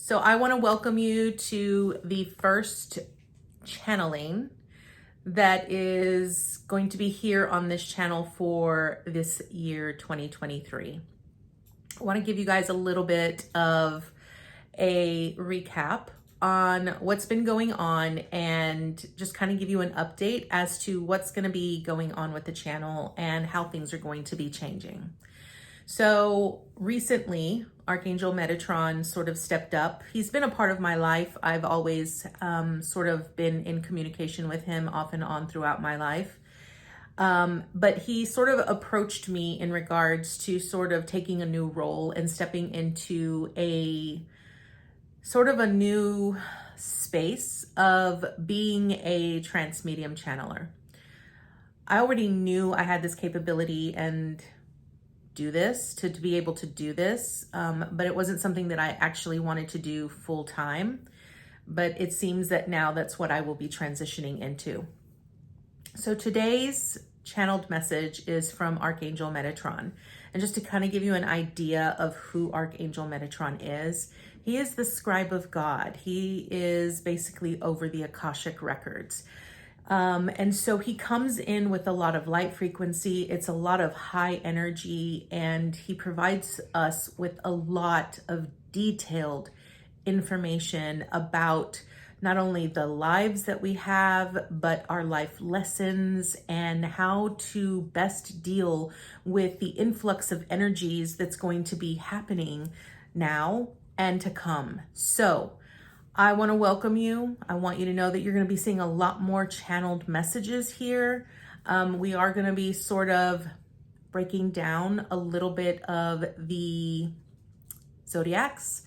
So I want to welcome you to the first channeling that is going to be here on this channel for this year 2023. I want to give you guys a little bit of a recap on what's been going on and just kind of give you an update as to what's going to be going on with the channel and how things are going to be changing. So recently, Archangel Metatron sort of stepped up. He's been a part of my life. I've always sort of been in communication with him off and on throughout my life. But he sort of approached me in regards to sort of taking a new role and stepping into a sort of a new space of being a trance medium channeler. I already knew I had this capability and do this to be able to do this, but it wasn't something that I actually wanted to do full time. But it seems that now that's what I will be transitioning into. So today's channeled message is from Archangel Metatron. And just to kind of give you an idea of who Archangel Metatron is, he is the scribe of God. He is basically over the Akashic records. And so he comes in with a lot of light frequency. It's a lot of high energy, and he provides us with a lot of detailed information about not only the lives that we have, but our life lessons and how to best deal with the influx of energies that's going to be happening now and to come. So I want to welcome you. I want you to know that you're going to be seeing a lot more channeled messages here. We are going to be sort of breaking down a little bit of the zodiacs.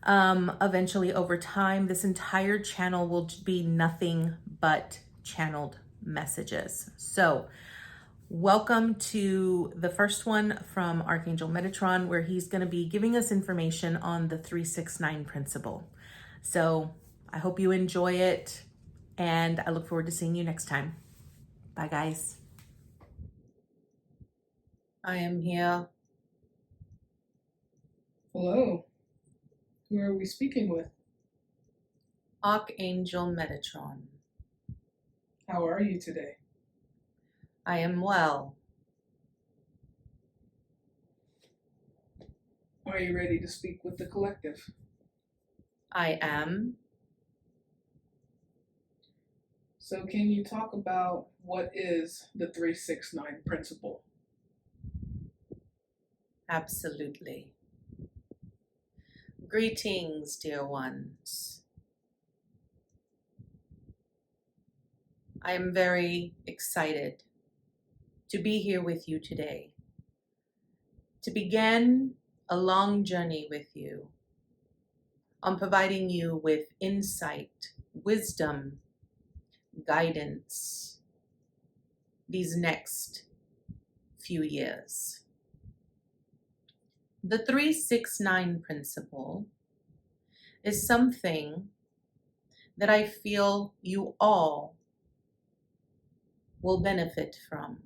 Eventually over time, this entire channel will be nothing but channeled messages. So welcome to the first one from Archangel Metatron, where he's going to be giving us information on the 369 principle. So I hope you enjoy it, and I look forward to seeing you next time. Bye, guys. I am here. Hello. Who are we speaking with? Archangel Metatron. How are you today? I am well. Are you ready to speak with the collective? I am. So can you talk about what is the 369 principle? Absolutely. Greetings, dear ones. I am very excited to be here with you today, to begin a long journey with you on providing you with insight, wisdom, guidance these next few years. The 369 principle is something that I feel you all will benefit from.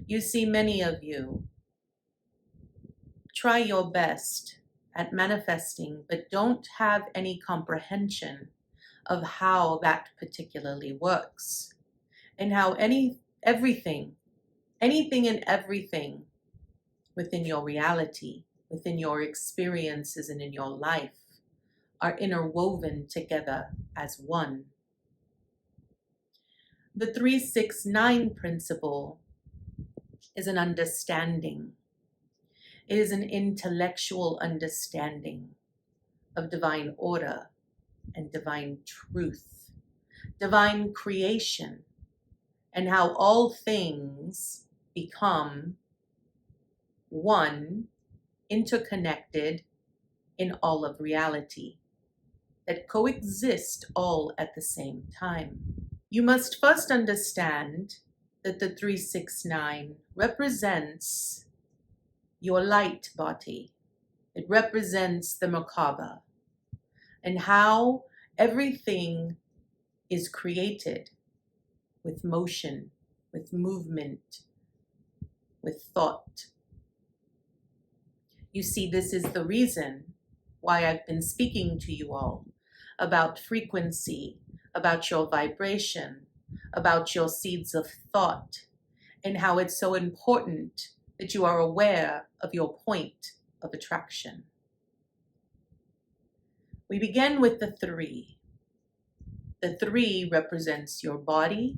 You see, many of you try your best at manifesting, but don't have any comprehension of how that particularly works, and how anything and everything within your reality, within your experiences and in your life are interwoven together as one. The 369 principle is an understanding. It is an intellectual understanding of divine order and divine truth, divine creation, and how all things become one, interconnected in all of reality, that coexist all at the same time. You must first understand that the 369 represents your light body. It represents the Merkaba, and how everything is created with motion, with movement, with thought. You see, this is the reason why I've been speaking to you all about frequency, about your vibration, about your seeds of thought, and how it's so important that you are aware of your point of attraction. We begin with the 3. The 3 represents your body,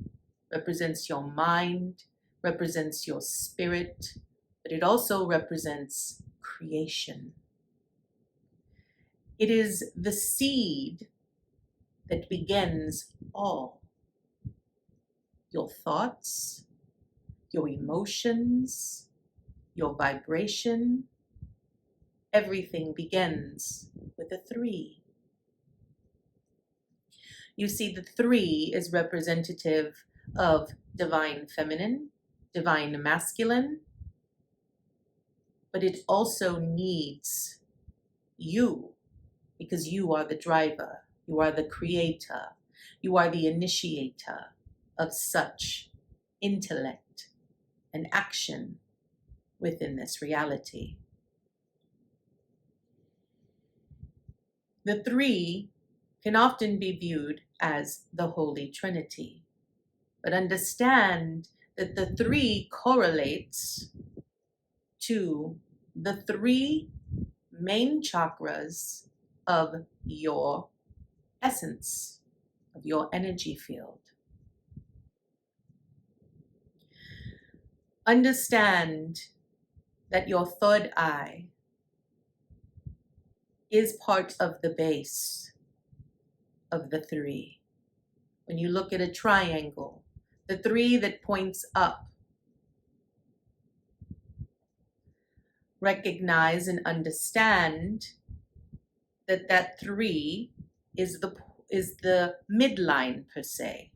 represents your mind, represents your spirit, but it also represents creation. It is the seed that begins all. Your thoughts, your emotions, your vibration, everything begins with a 3. You see, the 3 is representative of divine feminine, divine masculine, but it also needs you, because you are the driver, you are the creator, you are the initiator of such intellect and action within this reality. The 3 can often be viewed as the Holy Trinity, but understand that the 3 correlates to the 3 main chakras of your essence, of your energy field. Understand that your third eye is part of the base of the 3. When you look at a triangle, the 3 that points up, recognize and understand that that 3 is the midline per se,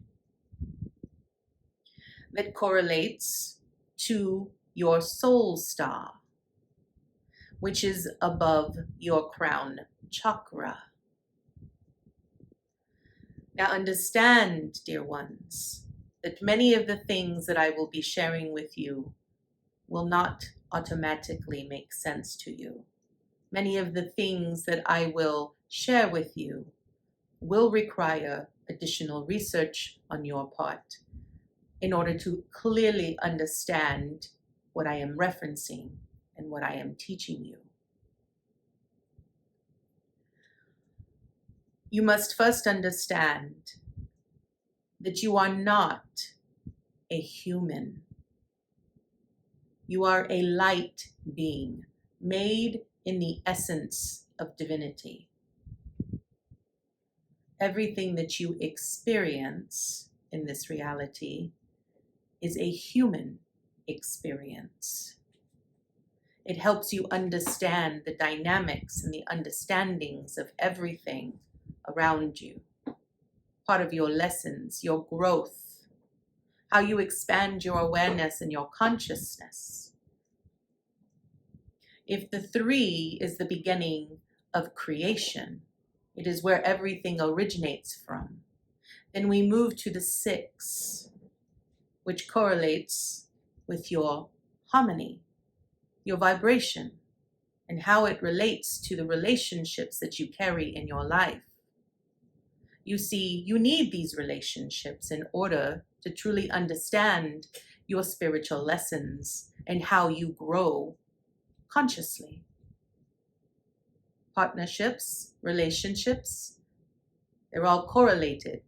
that correlates to your soul star, which is above your crown chakra. Now understand, dear ones, that many of the things that I will be sharing with you will not automatically make sense to you. Many of the things that I will share with you will require additional research on your part in order to clearly understand what I am referencing and what I am teaching you. You must first understand that you are not a human. You are a light being made in the essence of divinity. Everything that you experience in this reality is a human experience. It helps you understand the dynamics and the understandings of everything around you. Part of your lessons, your growth, how you expand your awareness and your consciousness. If the 3 is the beginning of creation, it is where everything originates from, then we move to the 6, which correlates with your harmony, your vibration, and how it relates to the relationships that you carry in your life. You see, you need these relationships in order to truly understand your spiritual lessons and how you grow consciously. Partnerships, relationships, they're all correlated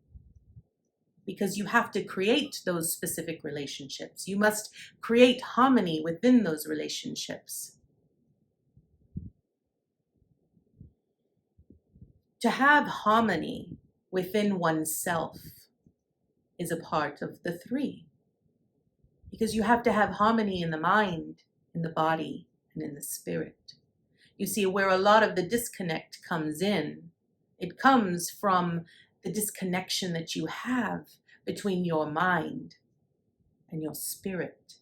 because you have to create those specific relationships. You must create harmony within those relationships. To have harmony within oneself is a part of the 3, because you have to have harmony in the mind, in the body, and in the spirit. You see, where a lot of the disconnect comes in, it comes from the disconnection that you have between your mind and your spirit,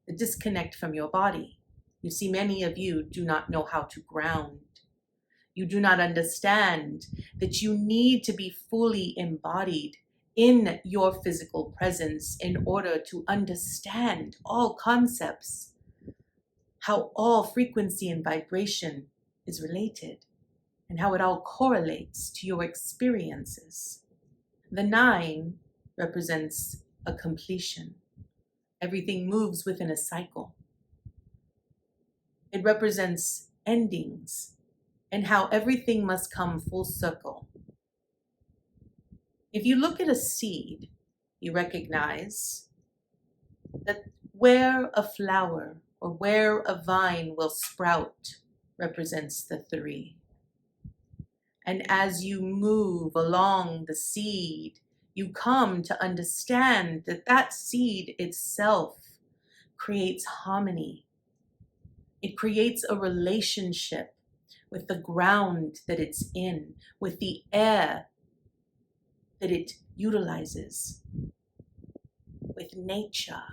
the disconnect from your body. You see, many of you do not know how to ground. You do not understand that you need to be fully embodied in your physical presence in order to understand all concepts, how all frequency and vibration is related. and how it all correlates to your experiences. The 9 represents a completion. Everything moves within a cycle. It represents endings and how everything must come full circle. If you look at a seed, you recognize that where a flower or where a vine will sprout represents the 3. And as you move along the seed, you come to understand that that seed itself creates harmony. It creates a relationship with the ground that it's in, with the air that it utilizes, with nature.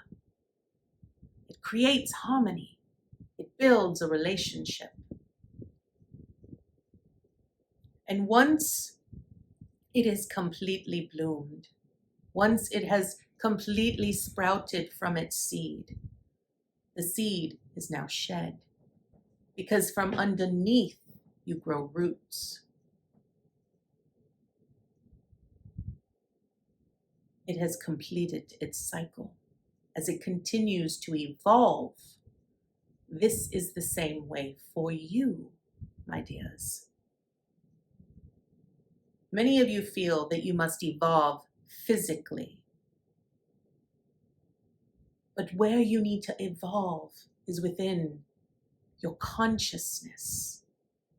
It creates harmony. It builds a relationship. And once it is completely bloomed, once it has completely sprouted from its seed, the seed is now shed, because from underneath you grow roots. It has completed its cycle. As it continues to evolve, this is the same way for you, my dears. Many of you feel that you must evolve physically. But where you need to evolve is within your consciousness.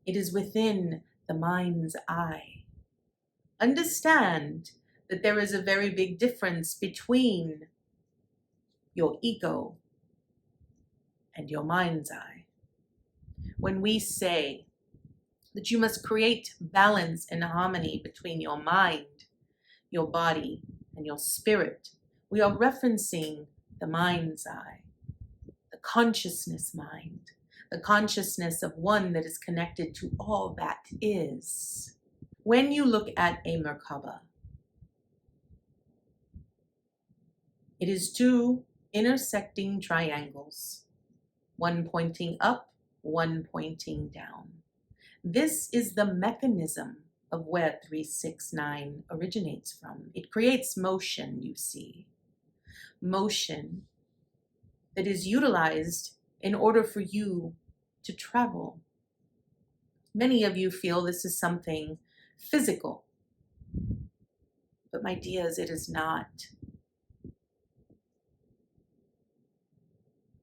It is within the mind's eye. Understand that there is a very big difference between your ego and your mind's eye. When we say that you must create balance and harmony between your mind, your body, and your spirit, we are referencing the mind's eye, the consciousness mind, the consciousness of one that is connected to all that is. When you look at a Merkaba, it is 2 intersecting triangles, one pointing up, one pointing down. This is the mechanism of where 369 originates from. It creates motion, you see. Motion that is utilized in order for you to travel. Many of you feel this is something physical, but my dears, it is not.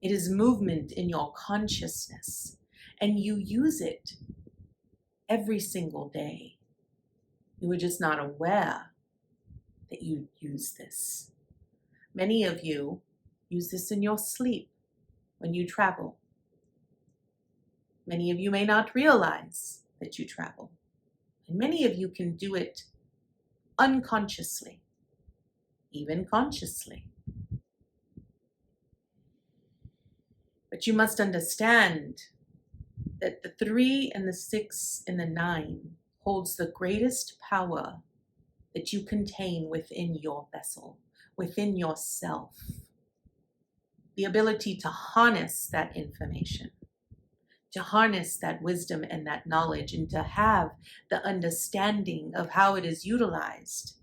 It is movement in your consciousness, and you use it every single day. You are just not aware that you use this. Many of you use this in your sleep when you travel. Many of you may not realize that you travel. And many of you can do it unconsciously, even consciously. But you must understand that the 3 and the 6 and the 9 holds the greatest power that you contain within your vessel, within yourself. The ability to harness that information, to harness that wisdom and that knowledge, and to have the understanding of how it is utilized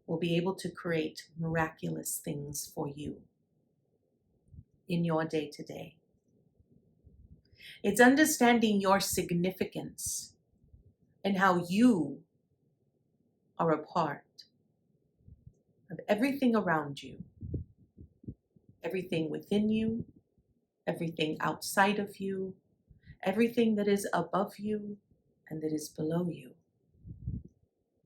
will be able to create miraculous things for you in your day-to-day. It's understanding your significance and how you are a part of everything around you, everything within you, everything outside of you, everything that is above you and that is below you.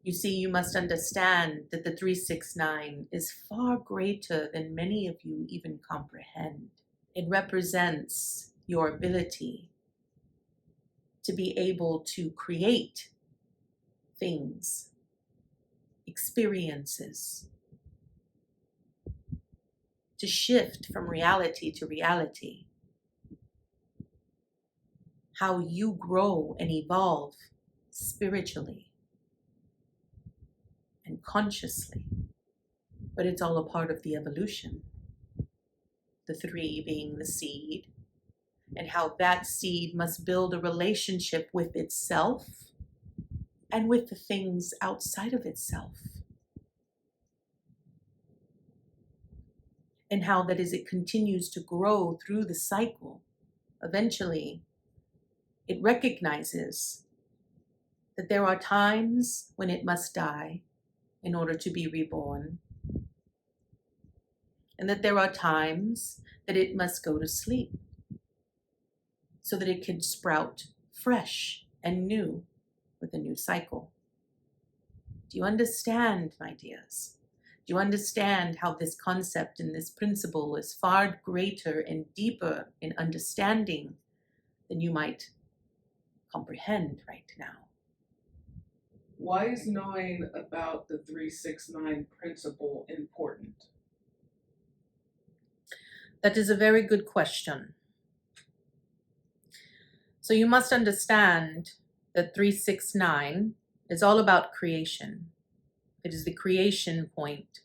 You see, you must understand that the 369 is far greater than many of you even comprehend. It represents your ability to be able to create things, experiences, to shift from reality to reality. How you grow and evolve spiritually and consciously. But it's all a part of the evolution. The 3 being the seed, and how that seed must build a relationship with itself and with the things outside of itself. And how that as it continues to grow through the cycle, eventually it recognizes that there are times when it must die in order to be reborn, and that there are times that it must go to sleep so that it can sprout fresh and new with a new cycle. Do you understand, my dears? Do you understand how this concept and this principle is far greater and deeper in understanding than you might comprehend right now? Why is knowing about the 369 principle important? That is a very good question. So you must understand that 369 is all about creation. It is the creation point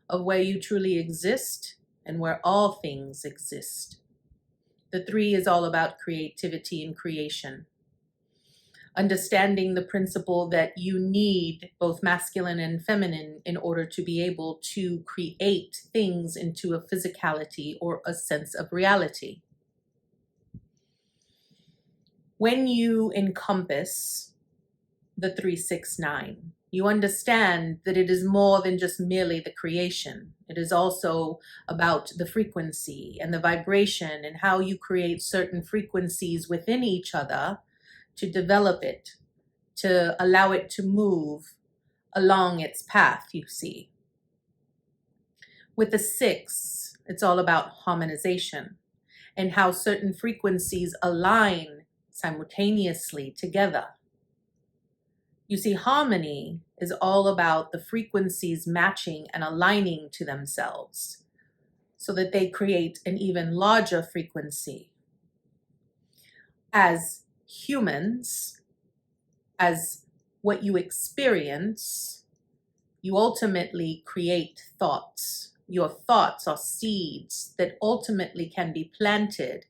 of where you truly exist and where all things exist. The 3 is all about creativity and creation. Understanding the principle that you need both masculine and feminine in order to be able to create things into a physicality or a sense of reality. When you encompass the 369, you understand that it is more than just merely the creation. It is also about the frequency and the vibration and how you create certain frequencies within each other to develop it, to allow it to move along its path, you see. With the 6, it's all about harmonization and how certain frequencies align simultaneously together. You see, harmony is all about the frequencies matching and aligning to themselves so that they create an even larger frequency. As humans, as what you experience, you ultimately create thoughts. Your thoughts are seeds that ultimately can be planted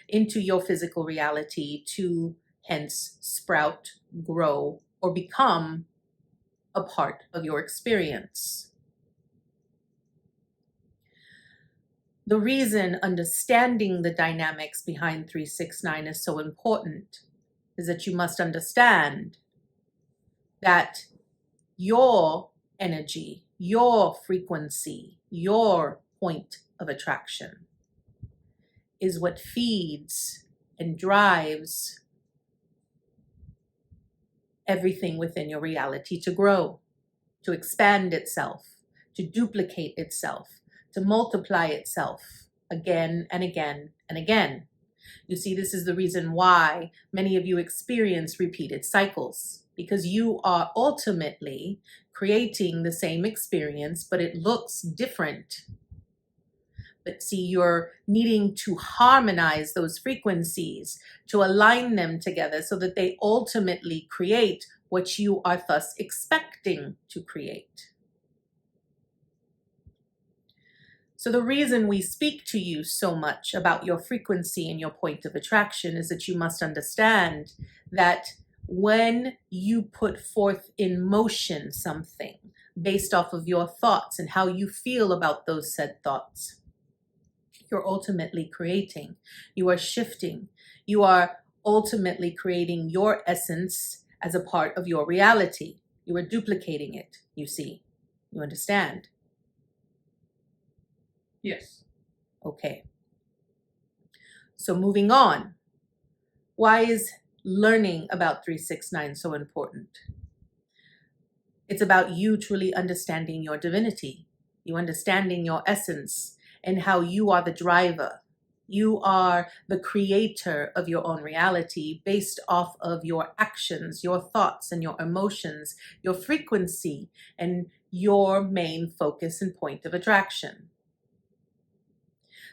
into your physical reality to hence sprout, grow, or become a part of your experience. The reason understanding the dynamics behind 369 is so important is that you must understand that your energy, your frequency, your point of attraction is what feeds and drives everything within your reality to grow, to expand itself, to duplicate itself, to multiply itself again and again and again. You see, this is the reason why many of you experience repeated cycles, because you are ultimately creating the same experience, but it looks different. But see, you're needing to harmonize those frequencies, to align them together so that they ultimately create what you are thus expecting to create. So the reason we speak to you so much about your frequency and your point of attraction is that you must understand that when you put forth in motion something based off of your thoughts and how you feel about those said thoughts, you're ultimately creating. You are shifting. You are ultimately creating your essence as a part of your reality. You are duplicating it, you see. You understand? Yes. Okay. So moving on. Why is learning about 369 so important? It's about you truly understanding your divinity, you understanding your essence, and how you are the driver. You are the creator of your own reality based off of your actions, your thoughts, and your emotions, your frequency, and your main focus and point of attraction.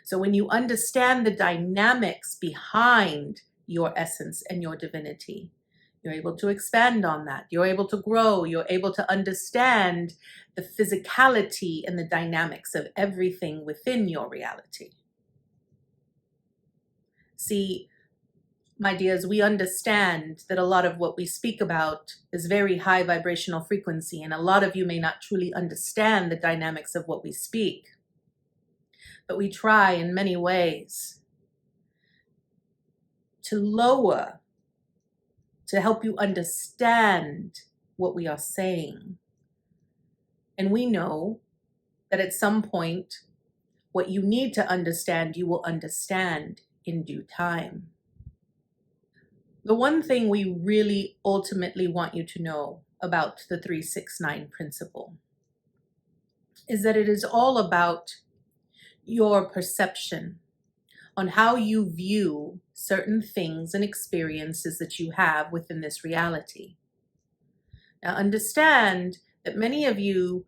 So when you understand the dynamics behind your essence and your divinity, you're able to expand on that. You're able to grow. You're able to understand the physicality and the dynamics of everything within your reality. See, my dears, we understand that a lot of what we speak about is very high vibrational frequency, and a lot of you may not truly understand the dynamics of what we speak. But we try in many ways to lower, to help you understand what we are saying. And we know that at some point, what you need to understand, you will understand in due time. The one thing we really ultimately want you to know about the 369 principle is that it is all about your perception on how you view certain things and experiences that you have within this reality. Now, understand that many of you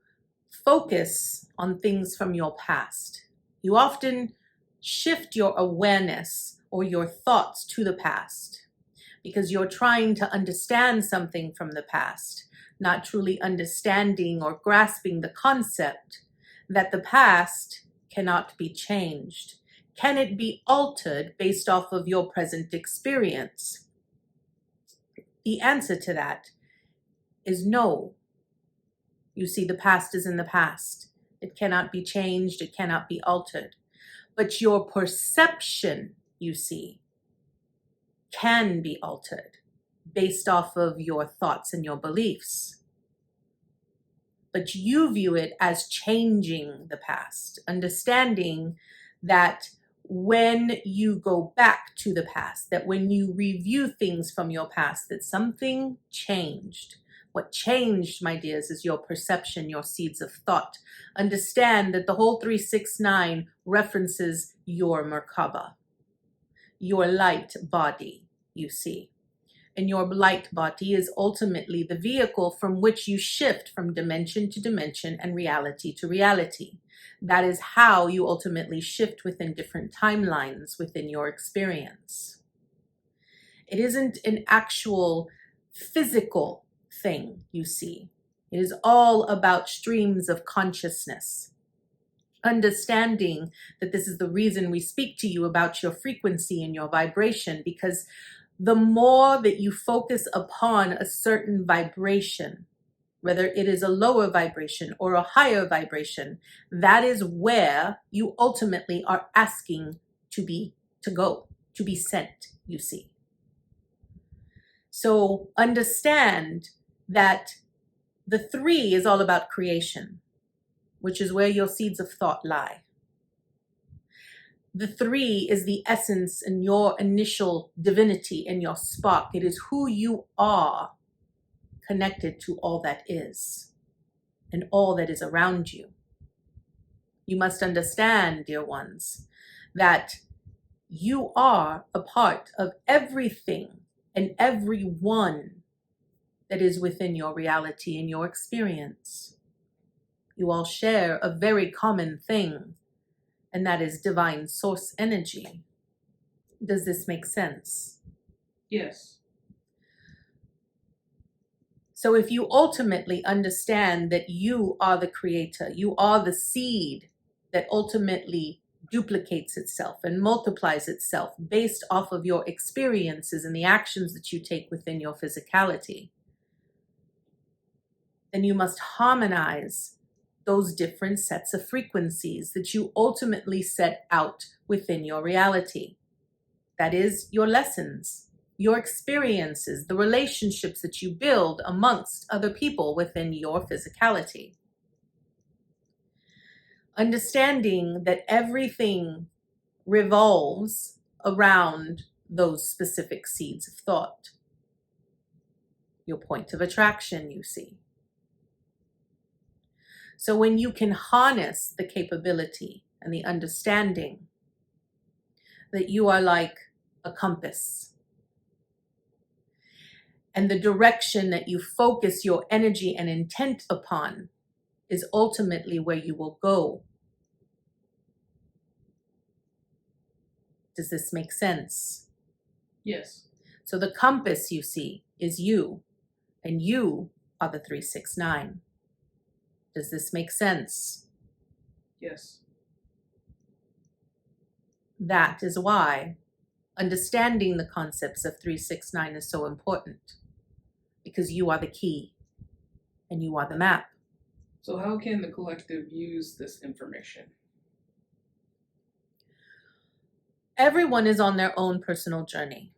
focus on things from your past. You often shift your awareness or your thoughts to the past because you're trying to understand something from the past, not truly understanding or grasping the concept that the past cannot be changed. Can it be altered based off of your present experience? The answer to that is no. You see, the past is in the past. It cannot be changed. It cannot be altered. But your perception, you see, can be altered based off of your thoughts and your beliefs. But you view it as changing the past, understanding that when you go back to the past, that when you review things from your past, that something changed. What changed, my dears, is your perception, your seeds of thought. Understand that the whole 369 references your Merkaba, your light body, you see. And your light body is ultimately the vehicle from which you shift from dimension to dimension and reality to reality. That is how you ultimately shift within different timelines within your experience. It isn't an actual physical thing, you see. It is all about streams of consciousness. Understanding that this is the reason we speak to you about your frequency and your vibration, because the more that you focus upon a certain vibration, whether it is a lower vibration or a higher vibration, that is where you ultimately are asking to be sent, you see. So understand that the 3 is all about creation, which is where your seeds of thought lie. The 3 is the essence and your initial divinity and your spark. It is who you are connected to all that is and all that is around you. You must understand, dear ones, that you are a part of everything and everyone that is within your reality and your experience. You all share a very common thing, and that is divine source energy. Does this make sense? Yes. So if you ultimately understand that you are the creator, you are the seed that ultimately duplicates itself and multiplies itself based off of your experiences and the actions that you take within your physicality, then you must harmonize those different sets of frequencies that you ultimately set out within your reality. That is your lessons, your experiences, the relationships that you build amongst other people within your physicality. Understanding that everything revolves around those specific seeds of thought. Your point of attraction, you see. So when you can harness the capability and the understanding that you are like a compass, and the direction that you focus your energy and intent upon is ultimately where you will go. Does this make sense? Yes. So the compass, you see, is you, and you are the 369. Does this make sense? Yes. That is why Understanding the concepts of 369 is so important because you are the key and you are the map. So how can the collective use this information? Everyone is on their own personal journey.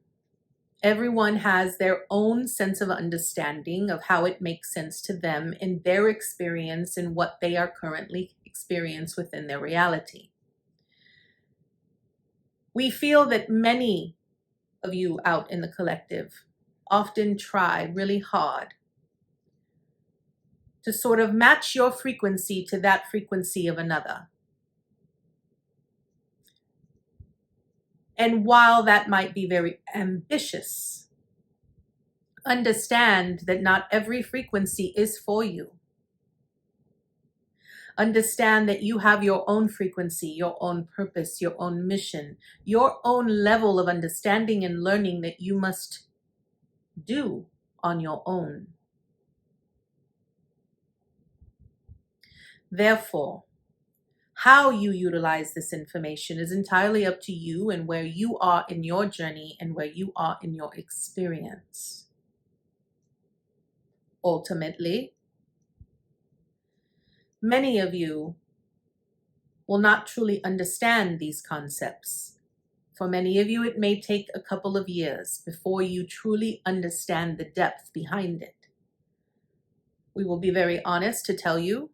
Everyone has their own sense of understanding of how it makes sense to them in their experience and what they are currently experiencing within their reality. We feel that many of you out in the collective often try really hard to sort of match your frequency to that frequency of another. And while that might be very ambitious, understand that not every frequency is for you. Understand that you have your own frequency, your own purpose, your own mission, your own level of understanding and learning that you must do on your own. Therefore, how you utilize this information is entirely up to you and where you are in your journey and where you are in your experience. Ultimately, many of you will not truly understand these concepts. For many of you, it may take a couple of years before you truly understand the depth behind it. We will be very honest to tell you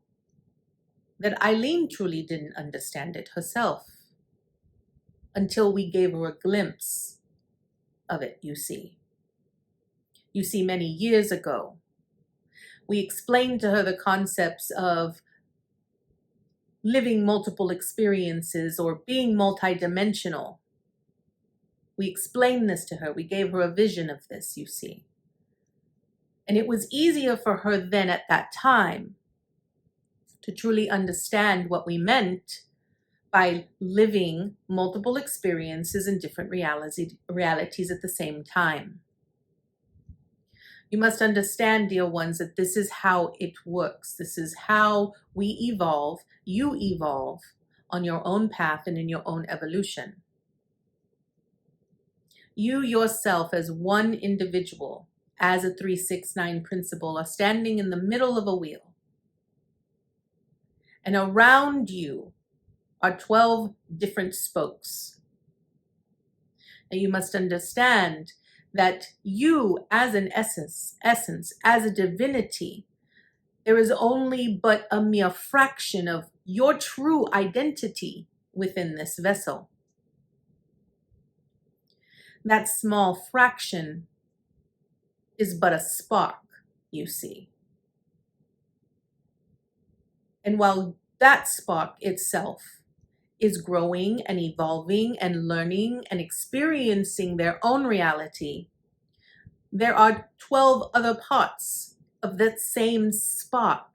that Eileen truly didn't understand it herself until we gave her a glimpse of it, you see. You see, many years ago, we explained to her the concepts of living multiple experiences or being multidimensional. We explained this to her. We gave her a vision of this, you see. And it was easier for her then at that time to truly understand what we meant by living multiple experiences in different realities at the same time. You must understand, dear ones, that this is how it works. This is how we evolve. You evolve on your own path and in your own evolution. You yourself as one individual, as a 369 principle, are standing in the middle of a wheel. And around you are 12 different spokes. And you must understand that you as an essence, as a divinity, there is only but a mere fraction of your true identity within this vessel. That small fraction is but a spark, you see. And while that spark itself is growing and evolving and learning and experiencing their own reality, there are 12 other parts of that same spark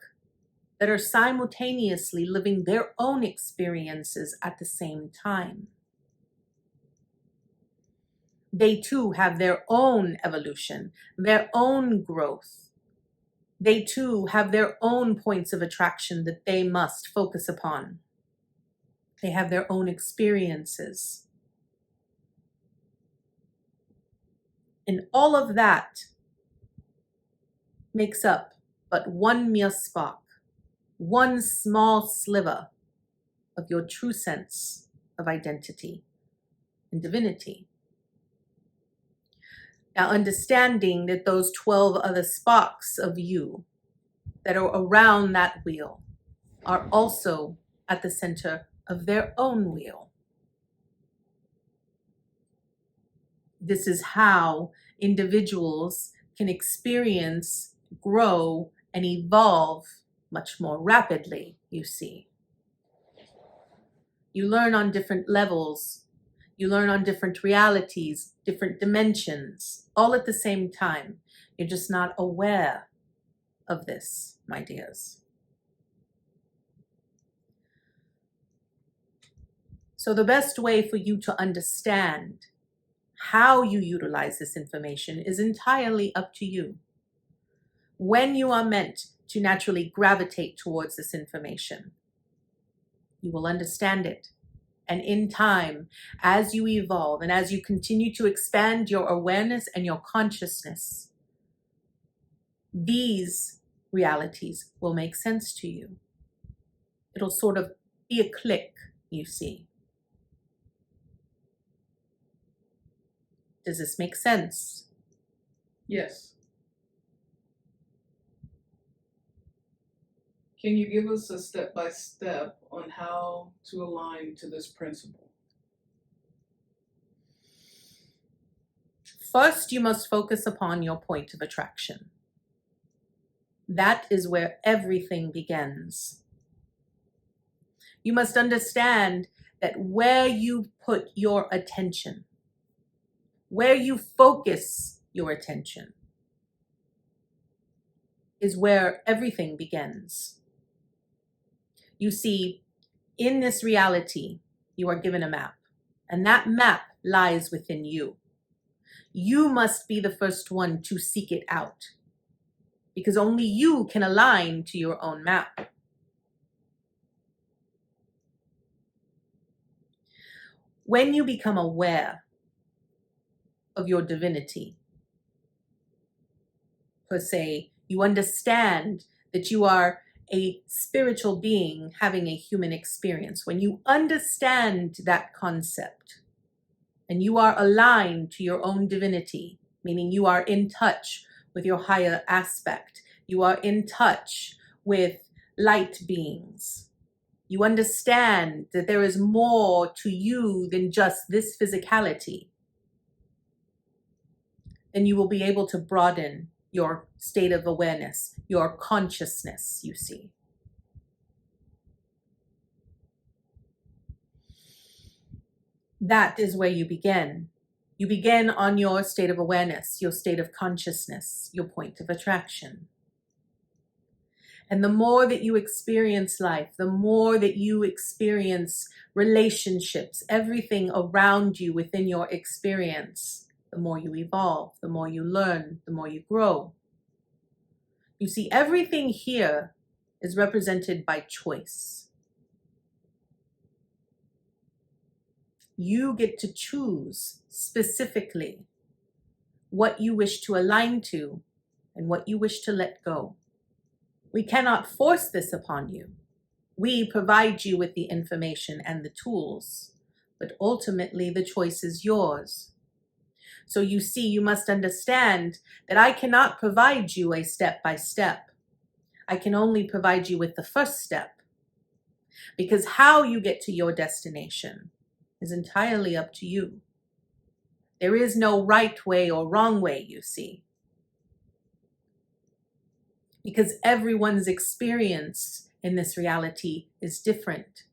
that are simultaneously living their own experiences at the same time. They too have their own evolution, their own growth. They too have their own points of attraction that they must focus upon. They have their own experiences. And all of that makes up but one mere spark, one small sliver of your true sense of identity and divinity. Now, understanding that those 12 other sparks of you that are around that wheel are also at the center of their own wheel. This is how individuals can experience, grow, and evolve much more rapidly, you see. You learn on different levels. You learn on different realities, different dimensions, all at the same time. You're just not aware of this, my dears. So the best way for you to understand how you utilize this information is entirely up to you. When you are meant to naturally gravitate towards this information, you will understand it. And in time, as you evolve and as you continue to expand your awareness and your consciousness, these realities will make sense to you. It'll sort of be a click, you see. Does this make sense? Yes. Can you give us a step-by-step on how to align to this principle? First, you must focus upon your point of attraction. That is where everything begins. You must understand that where you put your attention, where you focus your attention, is where everything begins. You see, in this reality, you are given a map, and that map lies within you. You must be the first one to seek it out, because only you can align to your own map. When you become aware of your divinity, per se, you understand that you are a spiritual being having a human experience. When you understand that concept and you are aligned to your own divinity, meaning you are in touch with your higher aspect, you are in touch with light beings, you understand that there is more to you than just this physicality, then you will be able to broaden your state of awareness, your consciousness, you see. That is where you begin. You begin on your state of awareness, your state of consciousness, your point of attraction. And the more that you experience life, the more that you experience relationships, everything around you within your experience, the more you evolve, the more you learn, the more you grow. You see, everything here is represented by choice. You get to choose specifically what you wish to align to and what you wish to let go. We cannot force this upon you. We provide you with the information and the tools, but ultimately the choice is yours. So you see, you must understand that I cannot provide you a step-by-step. I can only provide you with the first step, because how you get to your destination is entirely up to you. There is no right way or wrong way, you see, because everyone's experience in this reality is different.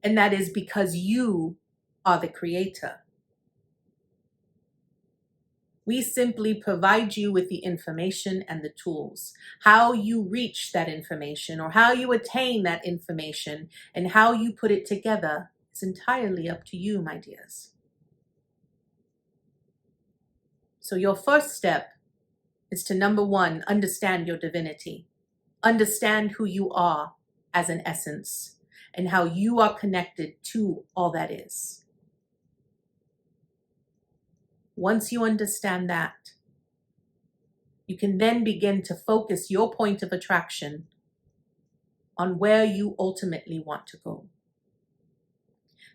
And that is because you are the creator. We simply provide you with the information and the tools. How you reach that information or how you attain that information and how you put it together is entirely up to you, my dears. So your first step is to, number one, understand your divinity. Understand who you are as an essence and how you are connected to all that is. Once you understand that, you can then begin to focus your point of attraction on where you ultimately want to go.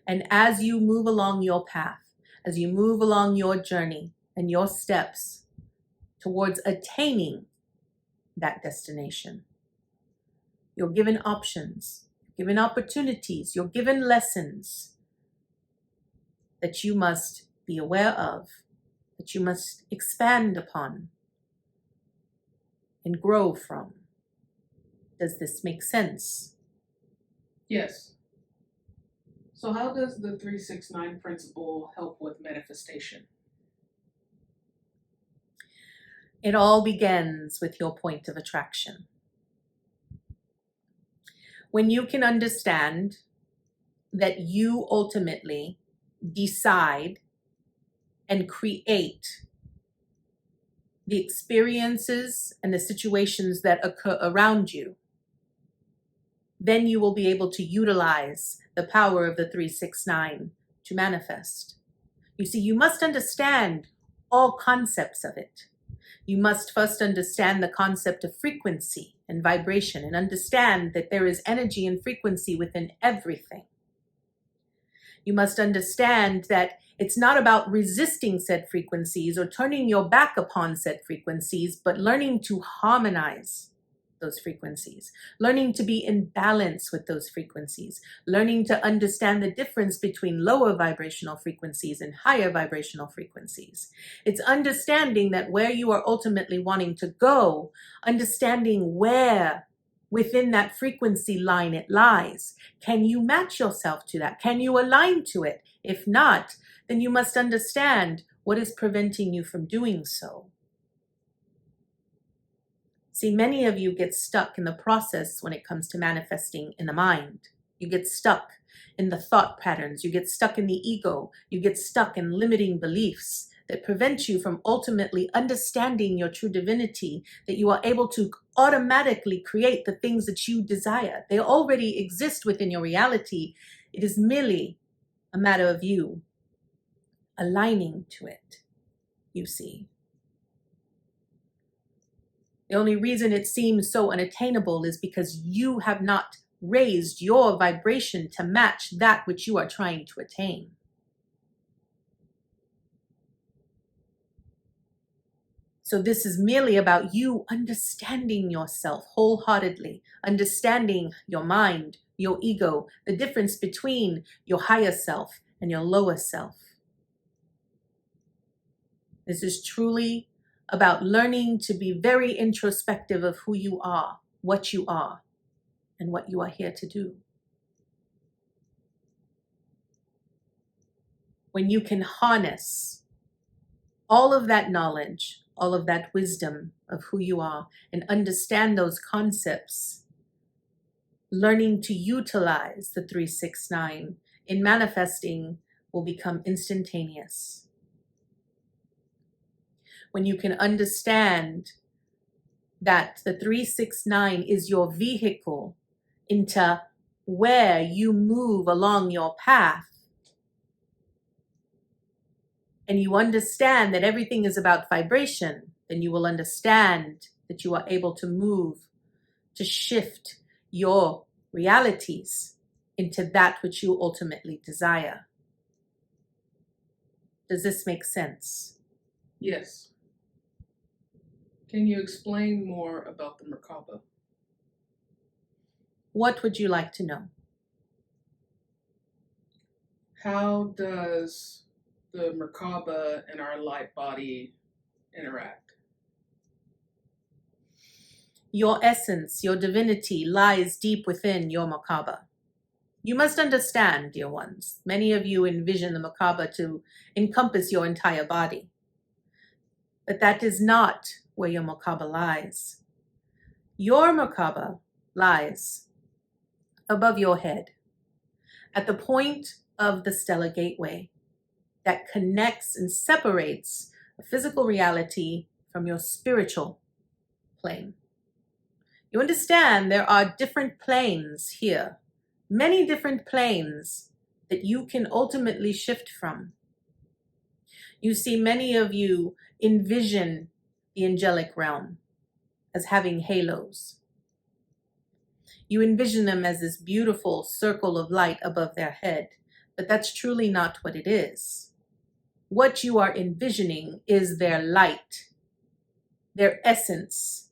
And as you move along your path, as you move along your journey and your steps towards attaining that destination, you're given options, given opportunities, you're given lessons that you must be aware of, that you must expand upon and grow from. Does this make sense? Yes. So how does the 369 principle help with manifestation? It all begins with your point of attraction. When you can understand that you ultimately decide and create the experiences and the situations that occur around you, then you will be able to utilize the power of the 369 to manifest. You see, you must understand all concepts of it. You must first understand the concept of frequency and vibration and understand that there is energy and frequency within everything. You must understand that it's not about resisting said frequencies or turning your back upon said frequencies, but learning to harmonize those frequencies, learning to be in balance with those frequencies, learning to understand the difference between lower vibrational frequencies and higher vibrational frequencies. It's understanding that where you are ultimately wanting to go, understanding where within that frequency line it lies. Can you match yourself to that? Can you align to it? If not, then you must understand what is preventing you from doing so. See, many of you get stuck in the process when it comes to manifesting in the mind. You get stuck in the thought patterns. You get stuck in the ego. You get stuck in limiting beliefs that prevent you from ultimately understanding your true divinity, that you are able to automatically create the things that you desire. They already exist within your reality. It is merely a matter of you aligning to it, you see. The only reason it seems so unattainable is because you have not raised your vibration to match that which you are trying to attain. So this is merely about you understanding yourself wholeheartedly, understanding your mind, your ego, the difference between your higher self and your lower self. This is truly about learning to be very introspective of who you are, and what you are here to do. When you can harness all of that knowledge, all of that wisdom of who you are, and understand those concepts, learning to utilize the 369 in manifesting will become instantaneous. When you can understand that the 369 is your vehicle into where you move along your path, and you understand that everything is about vibration, then you will understand that you are able to move, to shift your realities into that which you ultimately desire. Does this make sense? Yes. Can you explain more about the Merkaba? What would you like to know? How does the Merkaba and our light body interact? Your essence, your divinity lies deep within your Merkaba. You must understand, dear ones, many of you envision the Merkaba to encompass your entire body. But that is not where your Merkaba lies. Your Merkaba lies above your head, at the point of the stellar gateway that connects and separates a physical reality from your spiritual plane. You understand there are different planes here, many different planes that you can ultimately shift from. You see, many of you envision the angelic realm as having halos. You envision them as this beautiful circle of light above their head, but that's truly not what it is. What you are envisioning is their light, their essence,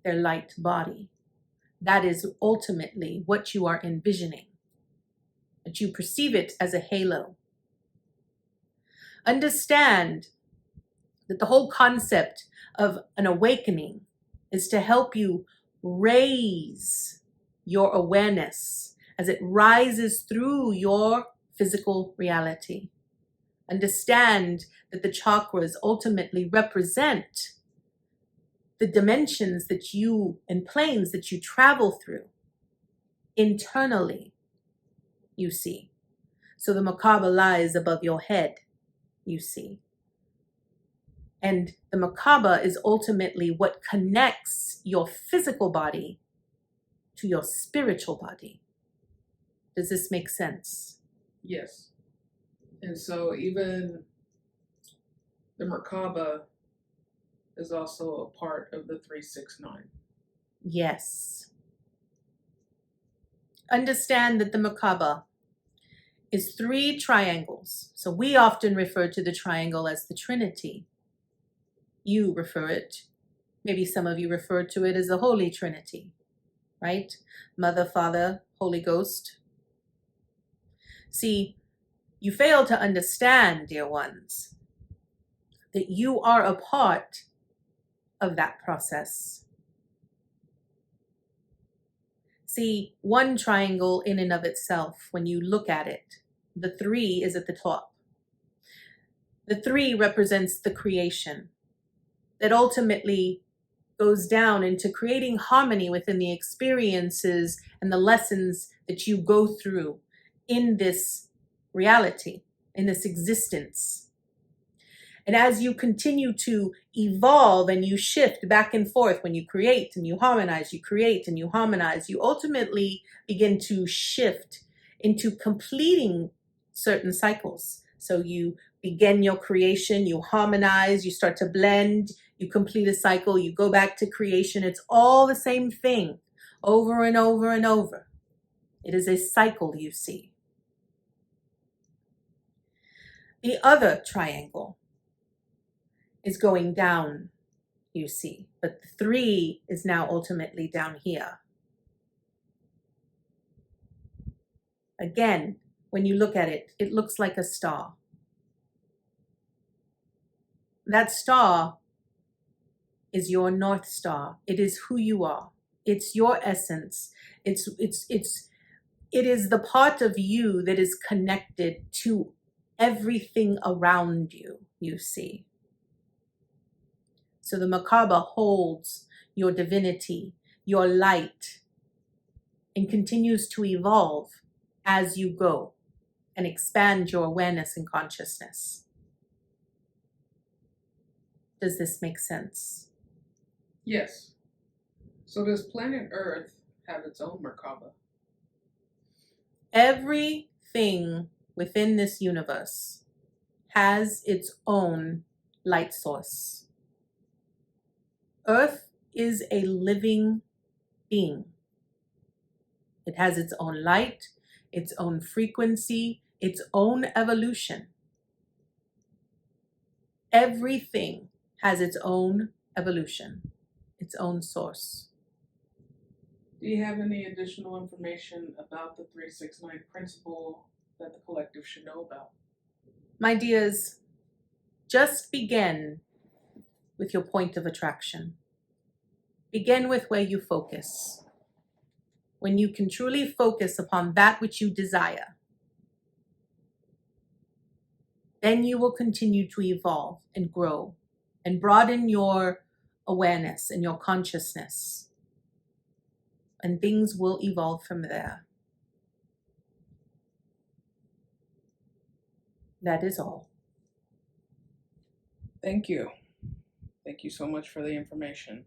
their light body. That is ultimately what you are envisioning, but you perceive it as a halo. Understand that the whole concept of an awakening is to help you raise your awareness as it rises through your physical reality. Understand that the chakras ultimately represent the dimensions that you and planes that you travel through internally, you see. So the Merkaba lies above your head, you see. And the Merkaba is ultimately what connects your physical body to your spiritual body. Does this make sense? Yes. And so even the Merkaba is also a part of the 369. Yes. Understand that the Merkaba is 3 triangles. So we often refer to the triangle as the Trinity. You refer it, maybe some of you refer to it as the Holy Trinity, right? Mother, Father, Holy Ghost. See, you fail to understand, dear ones, that you are a part of that process. See, one triangle in and of itself, when you look at it, the 3 is at the top. The 3 represents the creation that ultimately goes down into creating harmony within the experiences and the lessons that you go through in this reality, in this existence. And as you continue to evolve and you shift back and forth, when you create and you harmonize, you create and you harmonize, you ultimately begin to shift into completing certain cycles. So you begin your creation, you harmonize, you start to blend, you complete a cycle, you go back to creation. It's all the same thing over and over and over. It is a cycle, you see. The other triangle is going down, you see, but the 3 is now ultimately down here. Again, when you look at it, it looks like a star. That star is your North Star. It is who you are. It's your essence. It is the part of you that is connected to everything around you, you see. So the Merkaba holds your divinity, your light, and continues to evolve as you go and expand your awareness and consciousness. Does this make sense? Yes. So does planet Earth have its own Merkaba? Everything within this universe has its own light source. Earth is a living being. It has its own light, its own frequency, its own evolution. Everything has its own evolution, its own source. Do you have any additional information about the 369 principle that the collective should know about? My dears, just begin with your point of attraction. Begin with where you focus. When you can truly focus upon that which you desire, then you will continue to evolve and grow and broaden your awareness and your consciousness. And things will evolve from there. That is all. Thank you. Thank you so much for the information.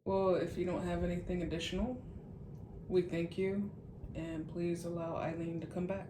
Well, if you don't have anything additional, we thank you, and please allow Eileen to come back.